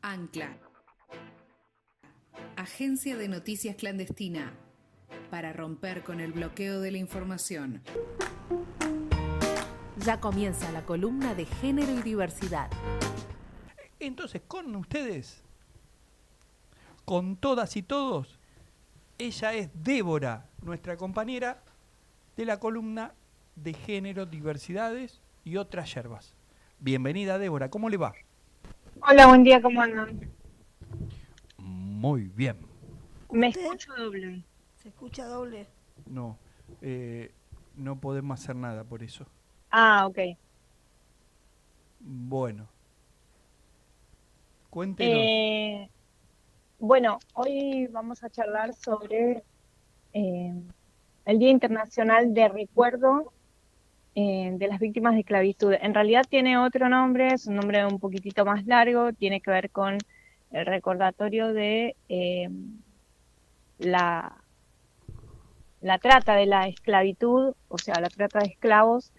Ancla, agencia de noticias clandestina, para romper con el bloqueo de la información. Ya comienza la columna de género y diversidad. Entonces, con ustedes, con todas y todos, ella es Débora, nuestra compañera de la columna de género, diversidades y otras yerbas. Bienvenida, Débora, ¿cómo le va? Hola, buen día, ¿cómo andan? Muy bien. Me ¿Usted? escucho doble. ¿Se escucha doble? No, no podemos hacer nada por eso. Ah, ok. Bueno, cuéntenos. Bueno, hoy vamos a charlar sobre eh, el Día Internacional de Recuerdo de las Víctimas de Esclavitud. En realidad tiene otro nombre, es un nombre un poquitito más largo, tiene que ver con el recordatorio de la, la trata de la esclavitud, o sea, la trata de esclavos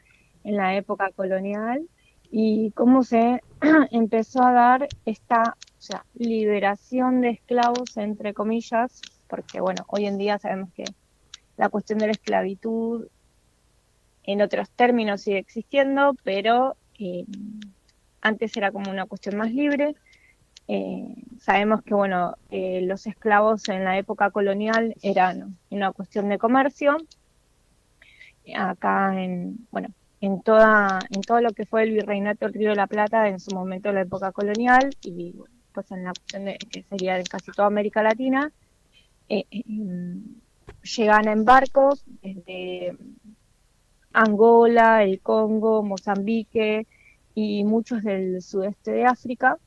en la época colonial y cómo se empezó a dar esta, o sea, liberación de esclavos, entre comillas, porque bueno, hoy en día sabemos que la cuestión de la esclavitud en otros términos sigue existiendo, pero antes era como una cuestión más libre. Sabemos que bueno, los esclavos en la época colonial eran una cuestión de comercio. Acá bueno, en todo lo que fue el virreinato del Río de la Plata, en su momento la época colonial, y pues en la cuestión de que sería de casi toda América Latina, llegan en barcos desde Angola, el Congo, Mozambique y muchos del sudeste de África.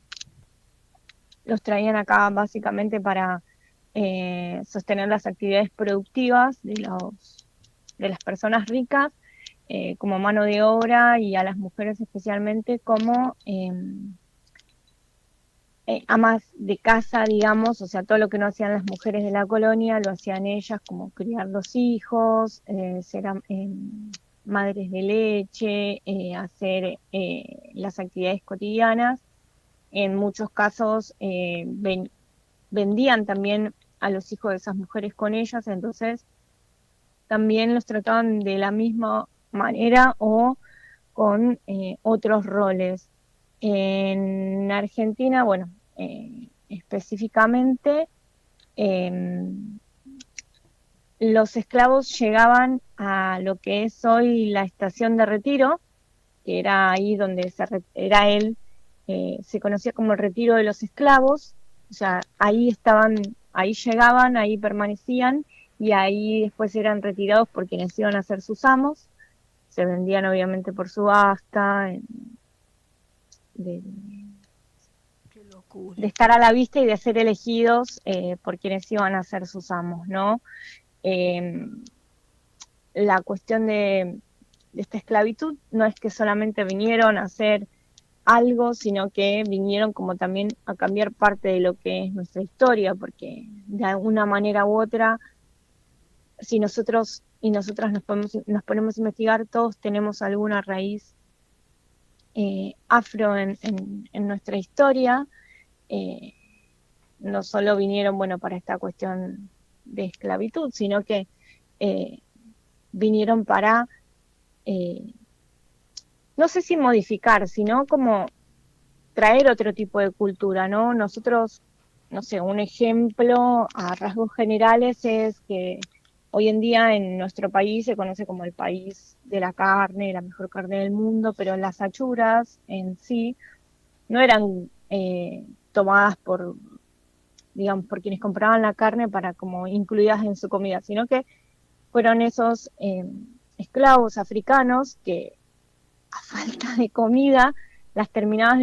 Los traían acá básicamente para sostener las actividades productivas de las personas ricas, como mano de obra, y a las mujeres especialmente como amas de casa, digamos, o sea, todo lo que no hacían las mujeres de la colonia lo hacían ellas, como criar los hijos, ser madres de leche, hacer las actividades cotidianas. En muchos casos vendían también a los hijos de esas mujeres con ellas, entonces también los trataban de la misma manera o con otros roles. En Argentina, bueno, específicamente, eh, los esclavos llegaban a lo que es hoy la estación de Retiro, que era ahí donde era él, se conocía como el Retiro de los Esclavos, o sea, ahí estaban, ahí llegaban, ahí permanecían y ahí después eran retirados por quienes iban a ser sus amos. Se vendían obviamente por subasta, de, Qué locura. de estar a la vista y de ser elegidos por quienes iban a ser sus amos, ¿no? Eh, la cuestión de esta esclavitud no es que solamente vinieron a hacer algo, sino que vinieron como también a cambiar parte de lo que es nuestra historia, porque de alguna manera u otra, si nosotros y nosotras nos ponemos a investigar, todos tenemos alguna raíz afro en nuestra historia. Eh, no solo vinieron, bueno, para esta cuestión de esclavitud, sino que eh, vinieron para, no sé si modificar, sino como traer otro tipo de cultura, ¿no? Nosotros, no sé, un ejemplo a rasgos generales es que hoy en día en nuestro país se conoce como el país de la carne, la mejor carne del mundo, pero las achuras en sí no eran tomadas por, digamos, por quienes compraban la carne para como incluidas en su comida, sino que fueron esos esclavos africanos que a falta de comida las terminaban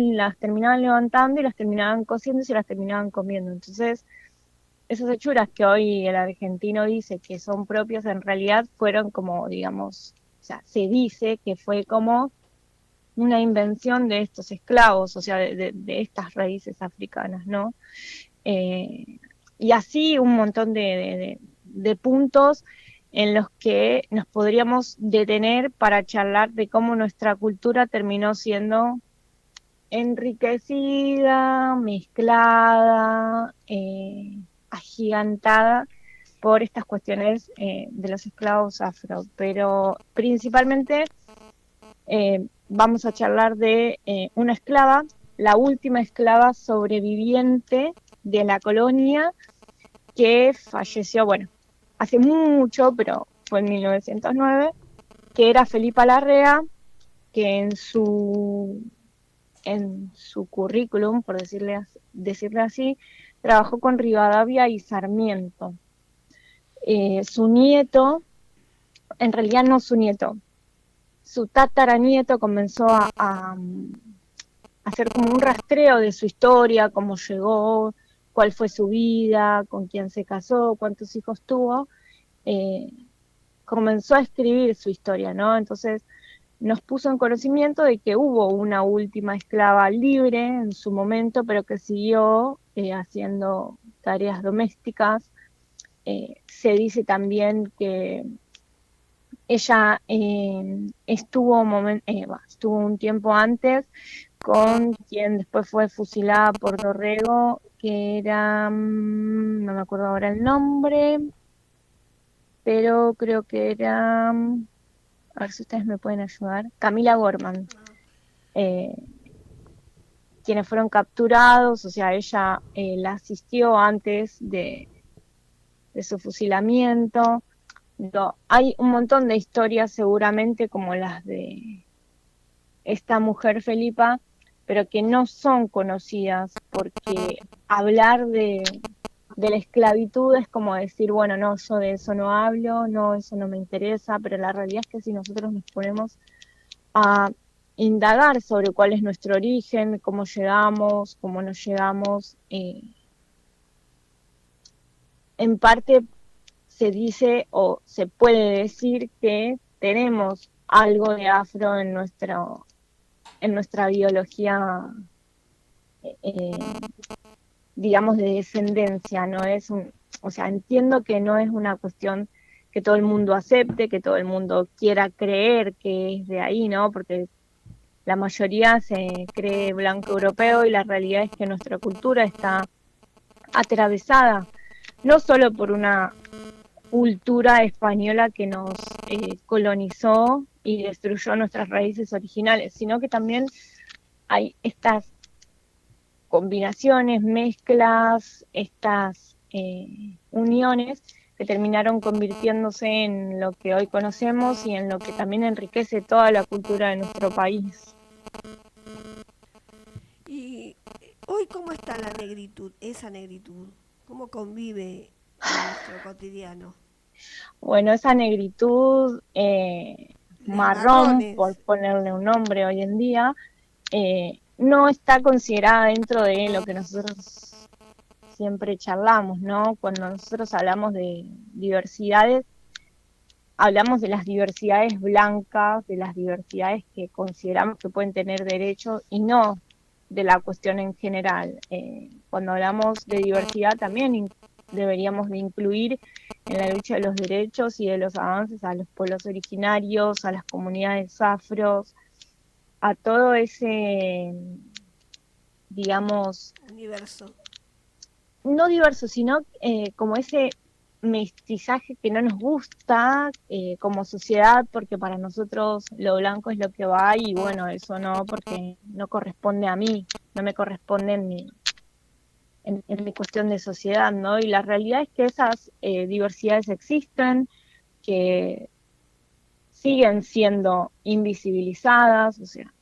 levantando y las terminaban cociendo y se las terminaban comiendo. Entonces, esas hechuras que hoy el argentino dice que son propias, en realidad fueron como, digamos, o sea, se dice que fue como una invención de estos esclavos, o sea, de estas raíces africanas, ¿no? Eh, y así un montón de puntos en los que nos podríamos detener para charlar de cómo nuestra cultura terminó siendo enriquecida, mezclada, agigantada por estas cuestiones de los esclavos afro, pero principalmente vamos a charlar de una esclava, la última esclava sobreviviente de la colonia, que falleció, bueno, hace mucho, pero fue en 1909, que era Felipa Larrea, que en su currículum, por decirle así, trabajó con Rivadavia y Sarmiento. Su nieto, en realidad no su nieto, su tataranieto comenzó a hacer como un rastreo de su historia, cómo llegó, cuál fue su vida, con quién se casó, cuántos hijos tuvo. Comenzó a escribir su historia, ¿no? Entonces nos puso en conocimiento de que hubo una última esclava libre en su momento, pero que siguió haciendo tareas domésticas. Se dice también que ella estuvo un tiempo antes con quien después fue fusilada por Dorrego, que era, no me acuerdo ahora el nombre, pero creo que era, a ver si ustedes me pueden ayudar, Camila Gorman, quienes fueron capturados, o sea, ella la asistió antes de su fusilamiento. Hay un montón de historias seguramente como las de esta mujer Felipa, pero que no son conocidas, porque hablar de la esclavitud es como decir, bueno, no, yo de eso no hablo, no, eso no me interesa, pero la realidad es que si nosotros nos ponemos a indagar sobre cuál es nuestro origen, cómo llegamos, cómo nos llegamos, en parte se dice o se puede decir que tenemos algo de afro en nuestra biología, digamos, de descendencia. No es o sea, entiendo que no es una cuestión que todo el mundo acepte, que todo el mundo quiera creer que es de ahí, ¿no? Porque la mayoría se cree blanco europeo y la realidad es que nuestra cultura está atravesada no solo por una cultura española que nos colonizó y destruyó nuestras raíces originales, sino que también hay estas combinaciones, mezclas, estas uniones que terminaron convirtiéndose en lo que hoy conocemos y en lo que también enriquece toda la cultura de nuestro país. ¿Y hoy cómo está la negritud, esa negritud? ¿Cómo convive en nuestro cotidiano? Bueno, esa negritud marrón, marrones. por ponerle un nombre hoy en día, no está considerada dentro de lo que nosotros siempre charlamos, ¿no? Cuando nosotros hablamos de diversidades, hablamos de las diversidades blancas, de las diversidades que consideramos que pueden tener derechos y no de la cuestión en general. Cuando hablamos de diversidad también deberíamos de incluir en la lucha de los derechos y de los avances a los pueblos originarios, a las comunidades afros, a todo ese, digamos, Universo. no diverso, sino como ese mestizaje que no nos gusta como sociedad, porque para nosotros lo blanco es lo que va y bueno, eso no, porque no corresponde a mí, no me corresponde en mi cuestión de sociedad, ¿no? Y la realidad es que esas diversidades existen, que siguen siendo invisibilizadas, o sea,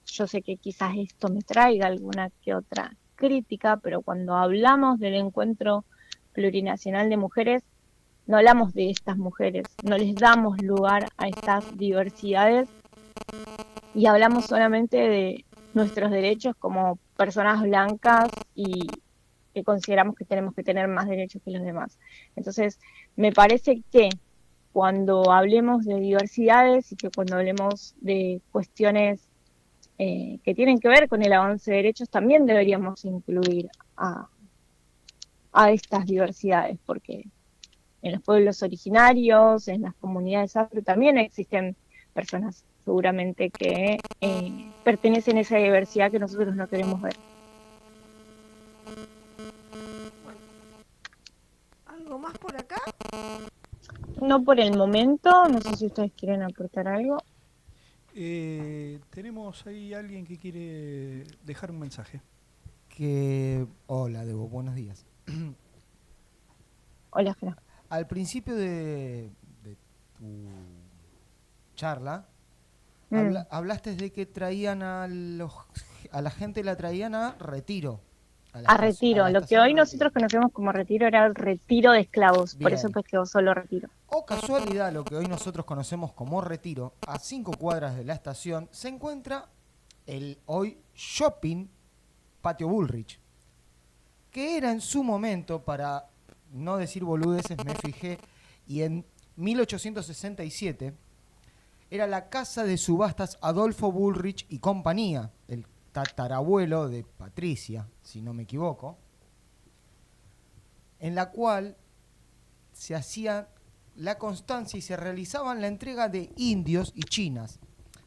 yo sé que quizás esto me traiga alguna que otra crítica, pero cuando hablamos del encuentro plurinacional de mujeres, no hablamos de estas mujeres, no les damos lugar a estas diversidades y hablamos solamente de nuestros derechos como personas blancas y que consideramos que tenemos que tener más derechos que los demás. Entonces, me parece que cuando hablemos de diversidades y que cuando hablemos de cuestiones que tienen que ver con el avance de derechos, también deberíamos incluir a estas diversidades, porque en los pueblos originarios, en las comunidades afro, también existen personas seguramente que pertenecen a esa diversidad que nosotros no queremos ver. ¿Algo más por acá? No por el momento, no sé si ustedes quieren aportar algo. Tenemos ahí alguien que quiere dejar un mensaje. Hola, Debo, buenos días. Hola, Fran. Al principio de tu charla, hablaste de que traían a la gente, la traían a retiro. A retiro, lo que hoy nosotros conocemos como retiro era el retiro de esclavos, por eso pues quedó solo retiro. O casualidad, lo que hoy nosotros conocemos como retiro, a 5 cuadras de la estación, se encuentra el hoy shopping Patio Bullrich, que era en su momento, para no decir boludeces, me fijé, y en 1867 era la casa de subastas Adolfo Bullrich y compañía, el tatarabuelo de Patricia, si no me equivoco, en la cual se hacía la constancia y se realizaban la entrega de indios y chinas,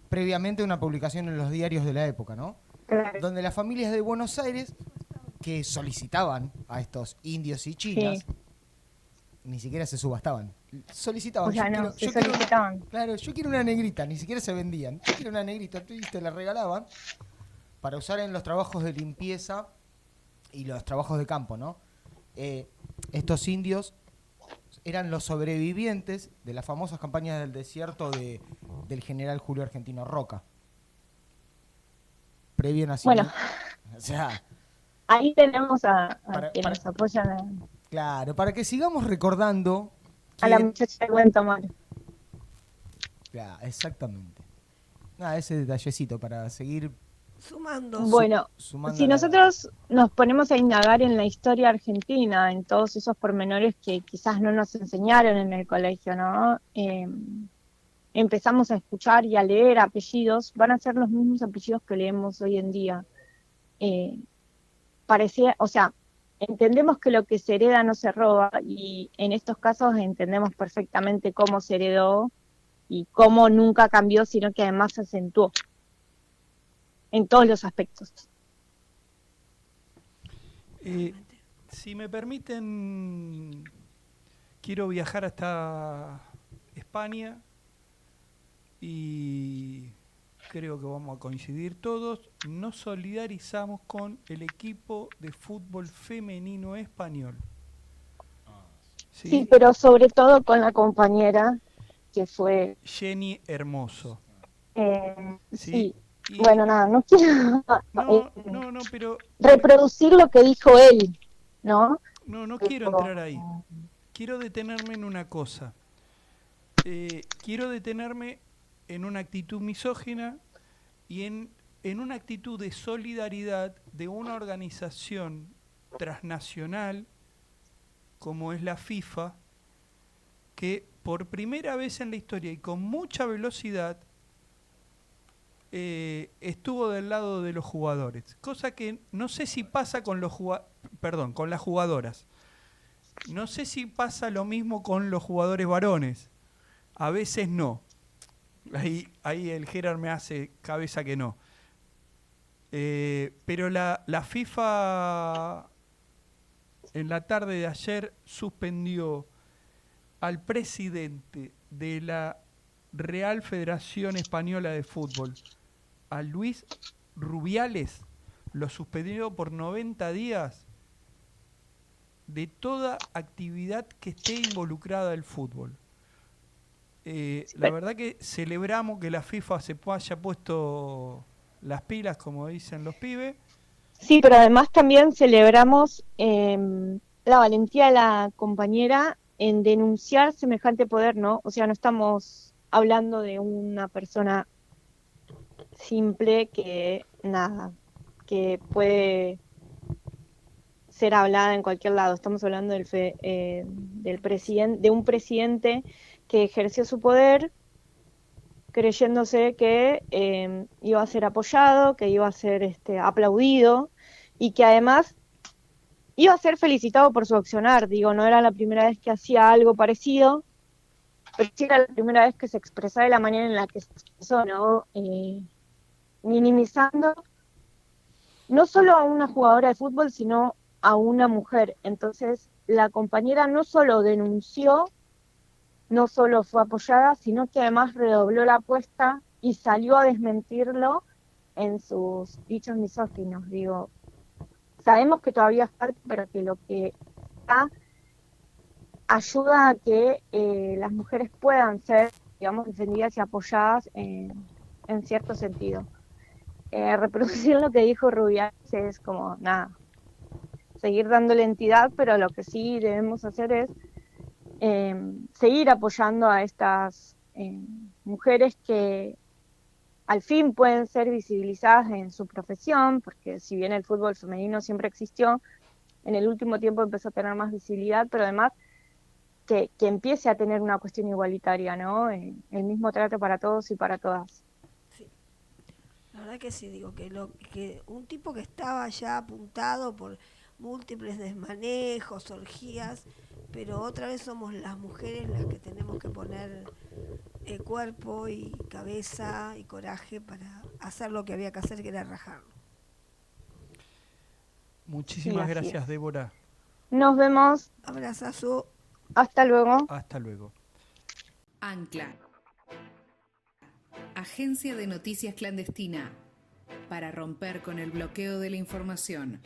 previamente una publicación en los diarios de la época, ¿no? Claro. Donde las familias de Buenos Aires que solicitaban a estos indios y chinas, Sí. Ni siquiera se subastaban, solicitaban. O sea, no, se solicitaban. Claro, yo quiero una negrita, ni siquiera se vendían. Yo quiero una negrita, y te la regalaban para usar en los trabajos de limpieza y los trabajos de campo, ¿no? Estos indios eran los sobrevivientes de las famosas campañas del desierto del general Julio Argentino Roca. Previo nacimiento. Bueno, o sea, ahí tenemos a quienes nos apoyan claro, para que sigamos recordando a la muchacha de buen tomar. Claro, exactamente. Ese detallecito para seguir Sumando. Bueno, sumando si nosotros nos ponemos a indagar en la historia argentina, en todos esos pormenores que quizás no nos enseñaron en el colegio, ¿no? Empezamos a escuchar y a leer apellidos, van a ser los mismos apellidos que leemos hoy en día. Parecía, o sea, entendemos que lo que se hereda no se roba, y en estos casos entendemos perfectamente cómo se heredó y cómo nunca cambió, sino que además se acentuó en todos los aspectos. Si me permiten, quiero viajar hasta España y creo que vamos a coincidir todos. Nos solidarizamos con el equipo de fútbol femenino español. Sí, pero sobre todo con la compañera que fue Jenny Hermoso. sí. Y bueno, nada, no quiero no, pero reproducir lo que dijo él, ¿no? No quiero entrar ahí. Quiero detenerme en una cosa. Quiero detenerme en una actitud misógina y en una actitud de solidaridad de una organización transnacional como es la FIFA, que por primera vez en la historia y con mucha velocidad estuvo del lado de los jugadores, cosa que no sé si pasa con con las jugadoras. No sé si pasa lo mismo con los jugadores varones. A veces no. Ahí el Gerard me hace cabeza que no. Pero la FIFA en la tarde de ayer suspendió al presidente de la Real Federación Española de Fútbol, a Luis Rubiales, lo suspendió por 90 días de toda actividad que esté involucrada el fútbol. La verdad que celebramos que la FIFA se haya puesto las pilas, como dicen los pibes. Sí, pero además también celebramos la valentía de la compañera en denunciar semejante poder, ¿no? O sea, no estamos hablando de una persona simple que puede ser hablada en cualquier lado. Estamos hablando del presidente, de un presidente que ejerció su poder creyéndose que iba a ser apoyado, que iba a ser aplaudido y que además iba a ser felicitado por su accionar. Digo, no era la primera vez que hacía algo parecido, pero sí era la primera vez que se expresaba de la manera en la que se expresó, ¿no? minimizando no solo a una jugadora de fútbol, sino a una mujer. Entonces, la compañera no solo denunció, no solo fue apoyada, sino que además redobló la apuesta y salió a desmentirlo en sus dichos misóginos. Digo, sabemos que todavía falta, pero que lo que está ayuda a que las mujeres puedan ser, digamos, defendidas y apoyadas en cierto sentido. Reproducir lo que dijo Rubiales es como, nada, seguir dándole entidad, pero lo que sí debemos hacer es seguir apoyando a estas mujeres que al fin pueden ser visibilizadas en su profesión, porque si bien el fútbol femenino siempre existió, en el último tiempo empezó a tener más visibilidad, pero además que empiece a tener una cuestión igualitaria, ¿no? El mismo trato para todos y para todas. Sí. La verdad que sí, digo que un tipo que estaba ya apuntado por múltiples desmanejos, orgías, pero otra vez somos las mujeres las que tenemos que poner cuerpo y cabeza y coraje para hacer lo que había que hacer, que era rajarlo. Muchísimas Sí, gracias, es. Débora. Nos vemos. Abrazazo. Hasta luego. Hasta luego. Ancla. Agencia de noticias clandestina. Para romper con el bloqueo de la información.